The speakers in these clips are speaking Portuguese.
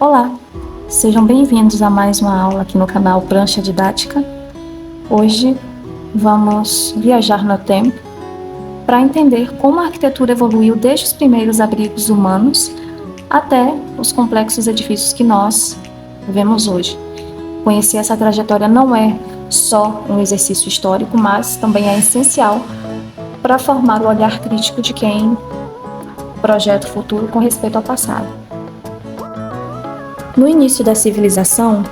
Olá, sejam bem-vindos a mais uma aula aqui no canal Prancha Didática. Hoje vamos viajar no tempo para entender como a arquitetura evoluiu desde os primeiros abrigos humanos até os complexos edifícios que nós vemos hoje. Conhecer essa trajetória não é só um exercício histórico, mas também é essencial para formar o olhar crítico de quem projeta o futuro com respeito ao passado. No início da civilização,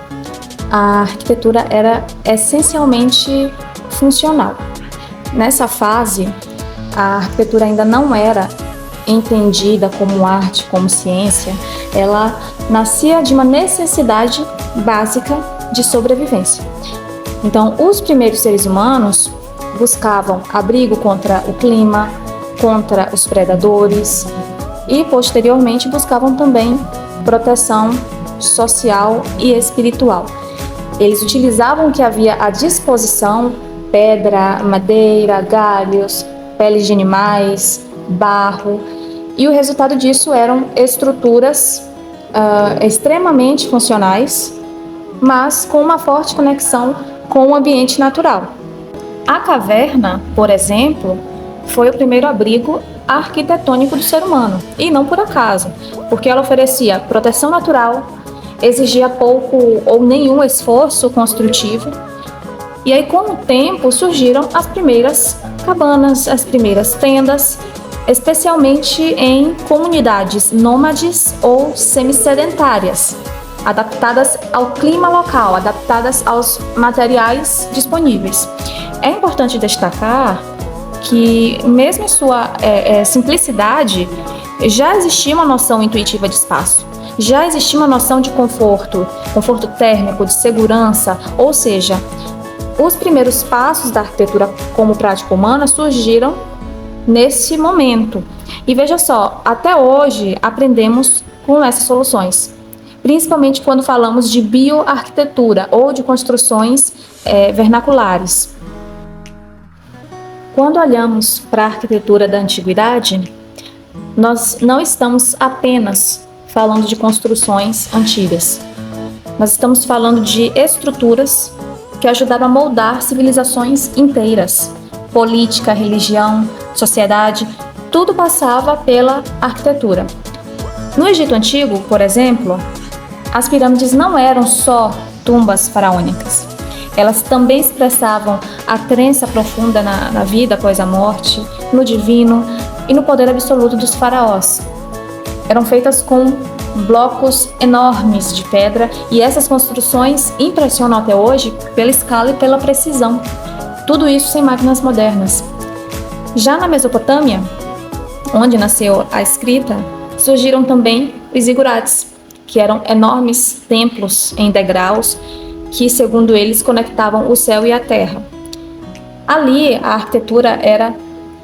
a arquitetura era essencialmente funcional. Nessa fase, a arquitetura ainda não era entendida como arte, como ciência. Ela nascia de uma necessidade básica de sobrevivência. Então, os primeiros seres humanos buscavam abrigo contra o clima, contra os predadores e, posteriormente, buscavam também proteção social e espiritual. Eles utilizavam o que havia à disposição: pedra, madeira, galhos, peles de animais, barro, e o resultado disso eram estruturas extremamente funcionais, mas com uma forte conexão com o ambiente natural. A caverna, por exemplo, foi o primeiro abrigo arquitetônico do ser humano, e não por acaso, porque ela oferecia proteção natural, exigia pouco ou nenhum esforço construtivo. E aí, com o tempo, surgiram as primeiras cabanas, as primeiras tendas, especialmente em comunidades nômades ou semi-sedentárias, adaptadas ao clima local, adaptadas aos materiais disponíveis. É importante destacar que, mesmo em sua simplicidade, já existia uma noção intuitiva de espaço. Já existia uma noção de conforto térmico, de segurança, ou seja, os primeiros passos da arquitetura como prática humana surgiram nesse momento. E veja só, até hoje aprendemos com essas soluções, principalmente quando falamos de bioarquitetura ou de construções vernaculares. Quando olhamos para a arquitetura da antiguidade, nós não estamos apenas falando de construções antigas. Nós estamos falando de estruturas que ajudaram a moldar civilizações inteiras. Política, religião, sociedade, tudo passava pela arquitetura. No Egito Antigo, por exemplo, as pirâmides não eram só tumbas faraônicas. Elas também expressavam a crença profunda na vida após a morte, no divino e no poder absoluto dos faraós. Eram feitas com blocos enormes de pedra, e essas construções impressionam até hoje pela escala e pela precisão. Tudo isso sem máquinas modernas. Já na Mesopotâmia, onde nasceu a escrita, surgiram também os zigurates, que eram enormes templos em degraus que, segundo eles, conectavam o céu e a terra. Ali, a arquitetura era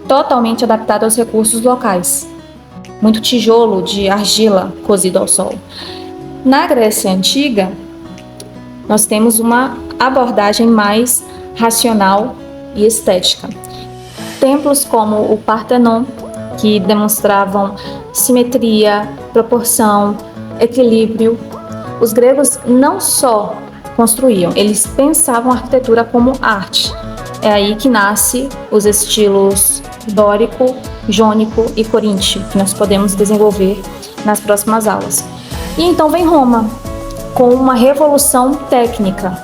totalmente adaptada aos recursos locais. Muito tijolo de argila cozido ao sol. Na Grécia Antiga, nós temos uma abordagem mais racional e estética. Templos como o Partenon, que demonstravam simetria, proporção, equilíbrio. Os gregos não só construíam, eles pensavam a arquitetura como arte. É aí que nasce os estilos dórico, jônico e coríntio, que nós podemos desenvolver nas próximas aulas. E então vem Roma, com uma revolução técnica.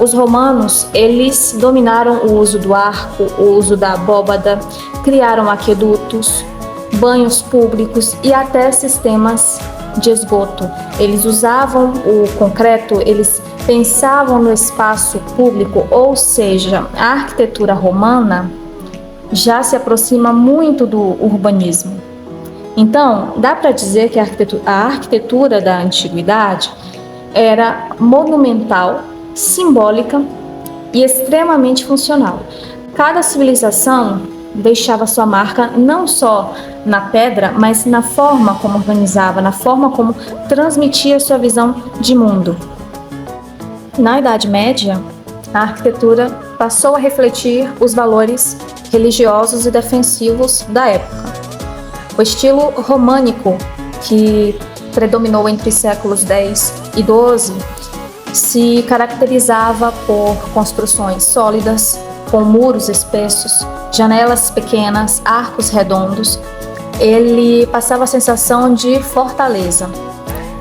Os romanos, eles dominaram o uso do arco, o uso da abóbada, criaram aquedutos, banhos públicos e até sistemas de esgoto. Eles usavam o concreto, eles pensavam no espaço público, ou seja, a arquitetura romana já se aproxima muito do urbanismo. Então, dá para dizer que a arquitetura da antiguidade era monumental, simbólica e extremamente funcional. Cada civilização deixava sua marca não só na pedra, mas na forma como organizava, na forma como transmitia sua visão de mundo. Na Idade Média, a arquitetura passou a refletir os valores religiosos e defensivos da época. O estilo românico, que predominou entre os séculos X e XII, se caracterizava por construções sólidas, com muros espessos, janelas pequenas, arcos redondos. Ele passava a sensação de fortaleza,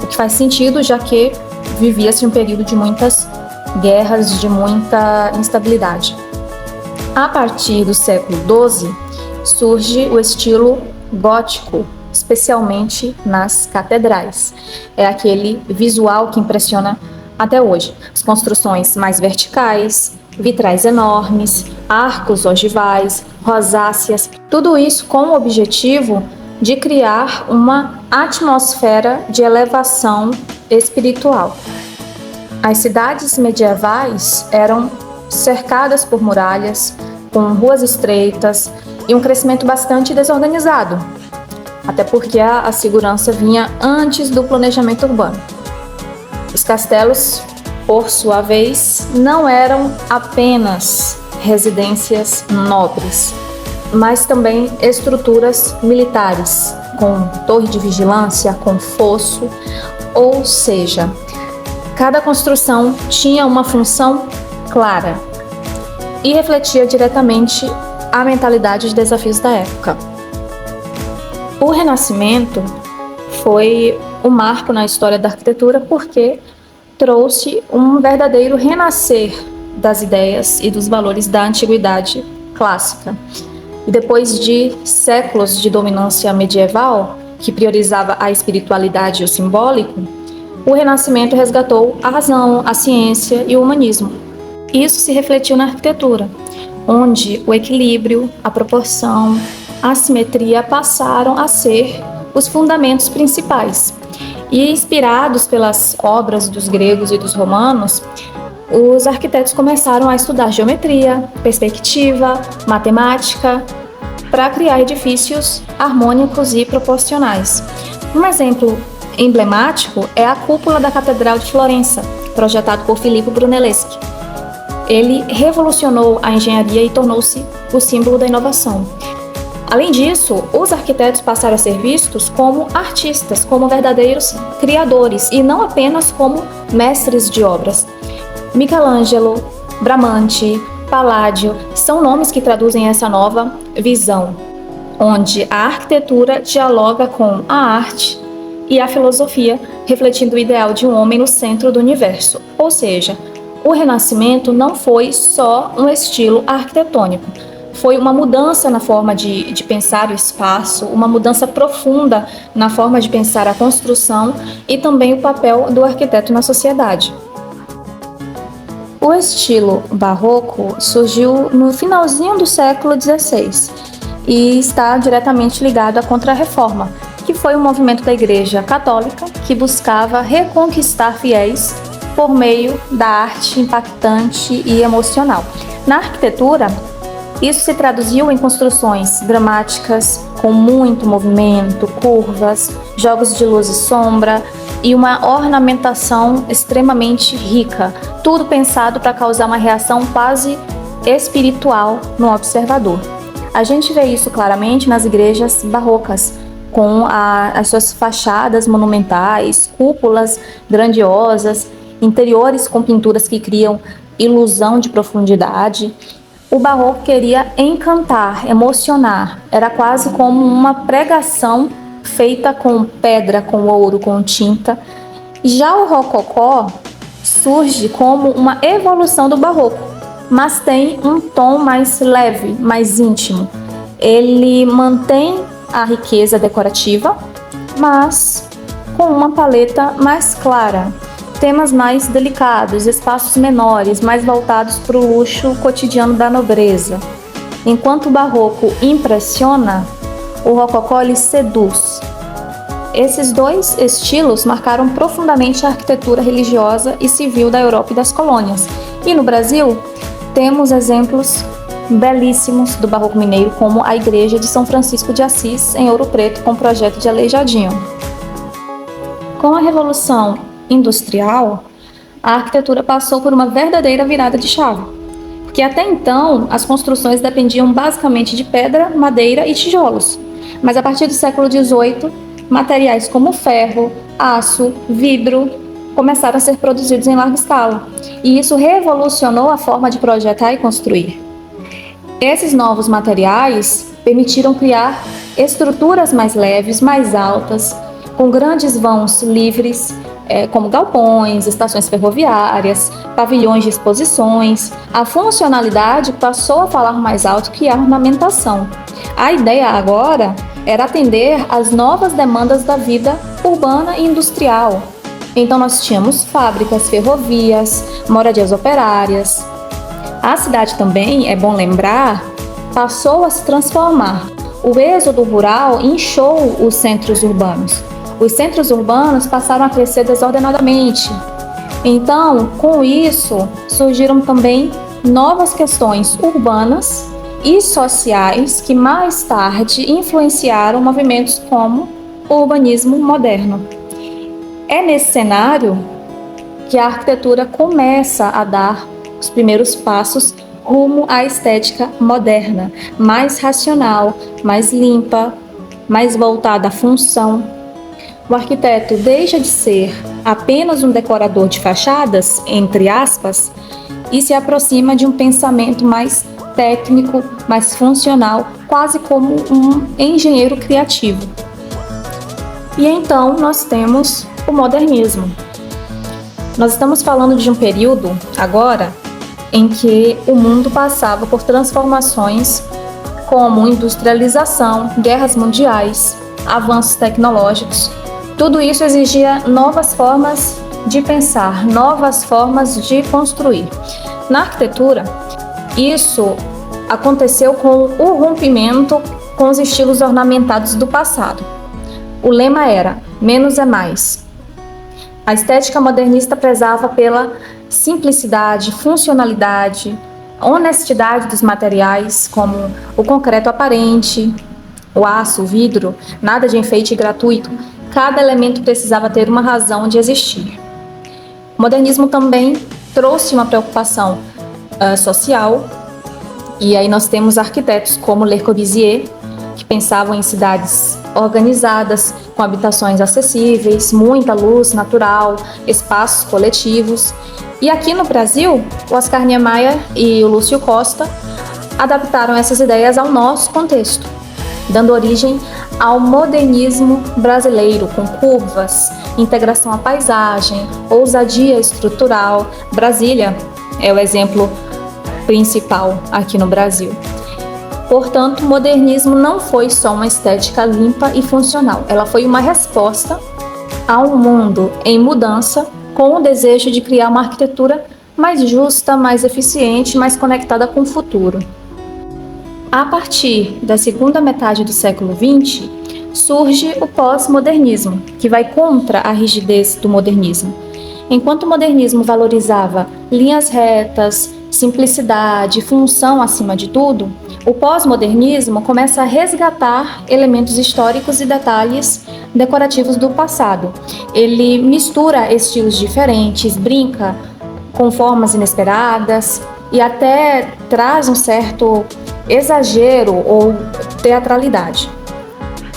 o que faz sentido, já que vivia-se um período de muitas guerras, de muita instabilidade. A partir do século XII, surge o estilo gótico, especialmente nas catedrais. É aquele visual que impressiona até hoje. As construções mais verticais, vitrais enormes, arcos ogivais, rosáceas, tudo isso com o objetivo de criar uma atmosfera de elevação espiritual. As cidades medievais eram cercadas por muralhas, com ruas estreitas e um crescimento bastante desorganizado, até porque a segurança vinha antes do planejamento urbano. Os castelos, por sua vez, não eram apenas residências nobres, mas também estruturas militares, com torre de vigilância, com fosso, ou seja, cada construção tinha uma função clara e refletia diretamente a mentalidade de desafios da época. O Renascimento foi um marco na história da arquitetura porque trouxe um verdadeiro renascer das ideias e dos valores da antiguidade clássica. E depois de séculos de dominância medieval, que priorizava a espiritualidade e o simbólico, o Renascimento resgatou a razão, a ciência e o humanismo. Isso se refletiu na arquitetura, onde o equilíbrio, a proporção, a simetria passaram a ser os fundamentos principais. E inspirados pelas obras dos gregos e dos romanos, os arquitetos começaram a estudar geometria, perspectiva, matemática, para criar edifícios harmônicos e proporcionais. Um exemplo emblemático é a cúpula da Catedral de Florença, projetado por Filippo Brunelleschi. Ele revolucionou a engenharia e tornou-se o símbolo da inovação. Além disso, os arquitetos passaram a ser vistos como artistas, como verdadeiros criadores e não apenas como mestres de obras. Michelangelo, Bramante, Palladio são nomes que traduzem essa nova visão, onde a arquitetura dialoga com a arte e a filosofia, refletindo o ideal de um homem no centro do universo. Ou seja, o Renascimento não foi só um estilo arquitetônico, foi uma mudança na forma de pensar o espaço, uma mudança profunda na forma de pensar a construção e também o papel do arquiteto na sociedade. O estilo barroco surgiu no finalzinho do século XVI e está diretamente ligado à Contra-Reforma, que foi um movimento da Igreja Católica que buscava reconquistar fiéis por meio da arte impactante e emocional. Na arquitetura, isso se traduziu em construções dramáticas, com muito movimento, curvas, jogos de luz e sombra e uma ornamentação extremamente rica, tudo pensado para causar uma reação quase espiritual no observador. A gente vê isso claramente nas igrejas barrocas, com as suas fachadas monumentais, cúpulas grandiosas, interiores com pinturas que criam ilusão de profundidade. O barroco queria encantar, emocionar, era quase como uma pregação feita com pedra, com ouro, com tinta. Já o rococó surge como uma evolução do barroco, mas tem um tom mais leve, mais íntimo. Ele mantém a riqueza decorativa, mas com uma paleta mais clara, temas mais delicados, espaços menores, mais voltados para o luxo cotidiano da nobreza. Enquanto o barroco impressiona, o rococó lhe seduz. Esses dois estilos marcaram profundamente a arquitetura religiosa e civil da Europa e das colônias. E no Brasil, temos exemplos belíssimos do barroco mineiro, como a Igreja de São Francisco de Assis, em Ouro Preto, com o projeto de Aleijadinho. Com a Revolução Industrial, a arquitetura passou por uma verdadeira virada de chave, porque até então as construções dependiam basicamente de pedra, madeira e tijolos, mas a partir do século XVIII, materiais como ferro, aço, vidro começaram a ser produzidos em larga escala. E isso revolucionou a forma de projetar e construir. Esses novos materiais permitiram criar estruturas mais leves, mais altas, com grandes vãos livres, como galpões, estações ferroviárias, pavilhões de exposições. A funcionalidade passou a falar mais alto que a ornamentação. A ideia agora era atender às novas demandas da vida urbana e industrial. Então nós tínhamos fábricas, ferrovias, moradias operárias. A cidade também, é bom lembrar, passou a se transformar. O êxodo rural inchou os centros urbanos. Os centros urbanos passaram a crescer desordenadamente. Então, com isso, surgiram também novas questões urbanas e sociais que mais tarde influenciaram movimentos como o urbanismo moderno. É nesse cenário que a arquitetura começa a dar os primeiros passos rumo à estética moderna, mais racional, mais limpa, mais voltada à função. O arquiteto deixa de ser apenas um decorador de fachadas, entre aspas, e se aproxima de um pensamento mais técnico, mais funcional, quase como um engenheiro criativo. E então nós temos o modernismo. Nós estamos falando de um período, agora, em que o mundo passava por transformações como industrialização, guerras mundiais, avanços tecnológicos. Tudo isso exigia novas formas de pensar, novas formas de construir. Na arquitetura, isso aconteceu com o rompimento com os estilos ornamentados do passado. O lema era: menos é mais. A estética modernista prezava pela simplicidade, funcionalidade, honestidade dos materiais, como o concreto aparente, o aço, o vidro, nada de enfeite gratuito. Cada elemento precisava ter uma razão de existir. O modernismo também trouxe uma preocupação social, e aí nós temos arquitetos como Le Corbusier, que pensavam em cidades organizadas, com habitações acessíveis, muita luz natural, espaços coletivos. E aqui no Brasil, o Oscar Niemeyer e o Lúcio Costa adaptaram essas ideias ao nosso contexto, dando origem ao modernismo brasileiro, com curvas, integração à paisagem, ousadia estrutural. Brasília é o exemplo principal aqui no Brasil. Portanto, o modernismo não foi só uma estética limpa e funcional, ela foi uma resposta a um mundo em mudança, com o desejo de criar uma arquitetura mais justa, mais eficiente, mais conectada com o futuro. A partir da segunda metade do século XX, surge o pós-modernismo, que vai contra a rigidez do modernismo. Enquanto o modernismo valorizava linhas retas, simplicidade, função acima de tudo, o pós-modernismo começa a resgatar elementos históricos e detalhes decorativos do passado. Ele mistura estilos diferentes, brinca com formas inesperadas e até traz um certo exagero ou teatralidade.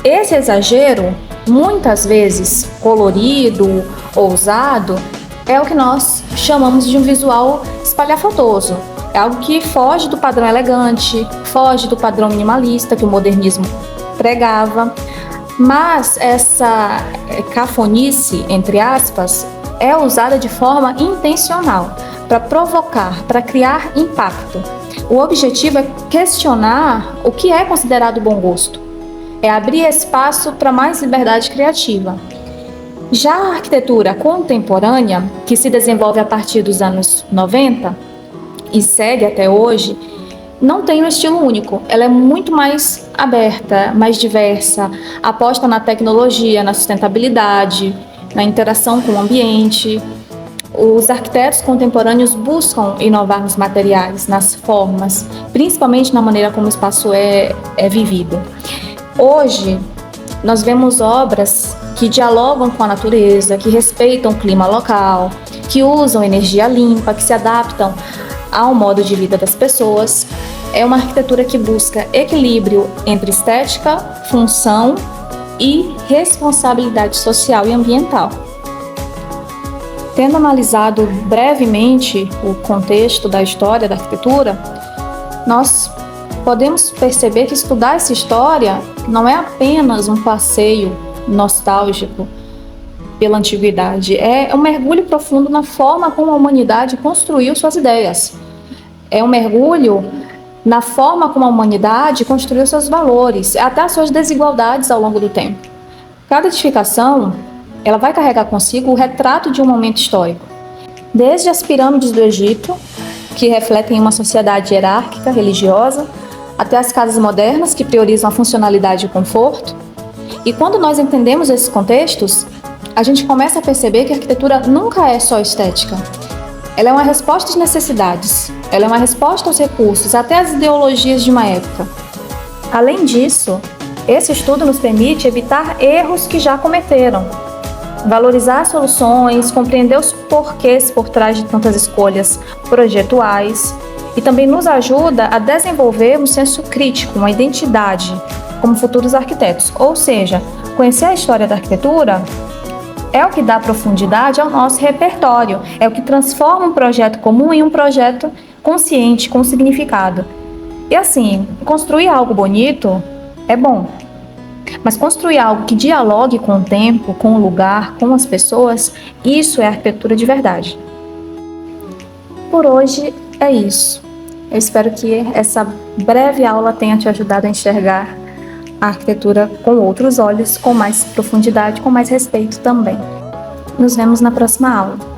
Esse exagero, muitas vezes colorido, ousado, é o que nós chamamos de um visual espalhafatoso. É algo que foge do padrão elegante, foge do padrão minimalista que o modernismo pregava. Mas essa cafonice, entre aspas, é usada de forma intencional para provocar, para criar impacto. O objetivo é questionar o que é considerado bom gosto, é abrir espaço para mais liberdade criativa. Já a arquitetura contemporânea, que se desenvolve a partir dos anos 90 e segue até hoje, não tem um estilo único. Ela é muito mais aberta, mais diversa, aposta na tecnologia, na sustentabilidade, na interação com o ambiente. Os arquitetos contemporâneos buscam inovar nos materiais, nas formas, principalmente na maneira como o espaço é vivido. Hoje, nós vemos obras que dialogam com a natureza, que respeitam o clima local, que usam energia limpa, que se adaptam ao modo de vida das pessoas. É uma arquitetura que busca equilíbrio entre estética, função e responsabilidade social e ambiental. Tendo analisado brevemente o contexto da história da arquitetura, nós podemos perceber que estudar essa história não é apenas um passeio nostálgico pela antiguidade, é um mergulho profundo na forma como a humanidade construiu suas ideias. É um mergulho na forma como a humanidade construiu seus valores, até as suas desigualdades ao longo do tempo. Cada edificação, ela vai carregar consigo o retrato de um momento histórico. Desde as pirâmides do Egito, que refletem uma sociedade hierárquica, religiosa, até as casas modernas, que priorizam a funcionalidade e o conforto. E quando nós entendemos esses contextos, a gente começa a perceber que a arquitetura nunca é só estética. Ela é uma resposta às necessidades, ela é uma resposta aos recursos, até às ideologias de uma época. Além disso, esse estudo nos permite evitar erros que já cometeram, valorizar soluções, compreender os porquês por trás de tantas escolhas projetuais e também nos ajuda a desenvolver um senso crítico, uma identidade como futuros arquitetos. Ou seja, conhecer a história da arquitetura é o que dá profundidade ao nosso repertório, é o que transforma um projeto comum em um projeto consciente, com significado. E assim, construir algo bonito é bom, mas construir algo que dialogue com o tempo, com o lugar, com as pessoas, isso é arquitetura de verdade. Por hoje é isso. Eu espero que essa breve aula tenha te ajudado a enxergar a arquitetura com outros olhos, com mais profundidade, com mais respeito também. Nos vemos na próxima aula.